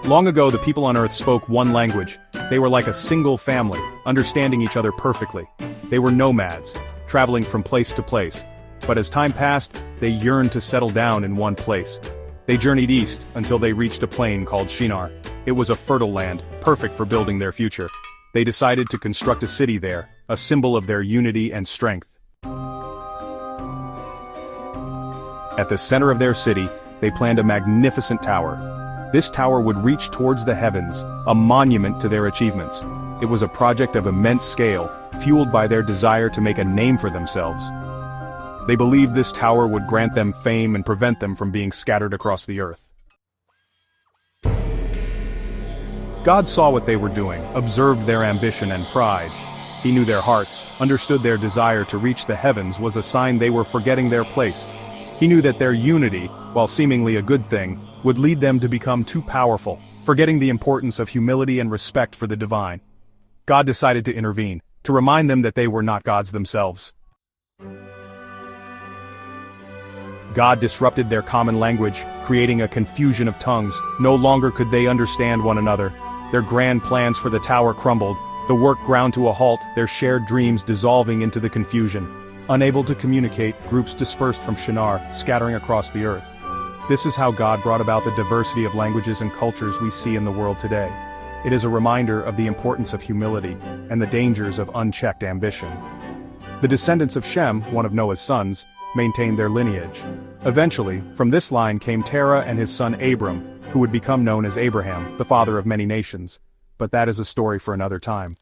Long ago, the people on Earth spoke one language. They were like a single family, understanding each other perfectly. They were nomads, traveling from place to place. But as time passed, they yearned to settle down in one place. They journeyed east until they reached a plain called Shinar. It was a fertile land, perfect for building their future. They decided to construct a city there, a symbol of their unity and strength. At the center of their city, they planned a magnificent tower. This tower would reach towards the heavens, a monument to their achievements. It was a project of immense scale, fueled by their desire to make a name for themselves. They believed this tower would grant them fame and prevent them from being scattered across the earth. God saw what they were doing, observed their ambition and pride. He knew their hearts, understood their desire to reach the heavens was a sign they were forgetting their place. He knew that their unity, while seemingly a good thing, would lead them to become too powerful, forgetting the importance of humility and respect for the divine. God decided to intervene, to remind them that they were not gods themselves. God disrupted their common language, creating a confusion of tongues. No longer could they understand one another. Their grand plans for the tower crumbled, the work ground to a halt, their shared dreams dissolving into the confusion. Unable to communicate, groups dispersed from Shinar, scattering across the earth. This is how God brought about the diversity of languages and cultures we see in the world today. It is a reminder of the importance of humility, and the dangers of unchecked ambition. The descendants of Shem, one of Noah's sons, maintained their lineage. Eventually, from this line came Terah and his son Abram, who would become known as Abraham, the father of many nations. But that is a story for another time.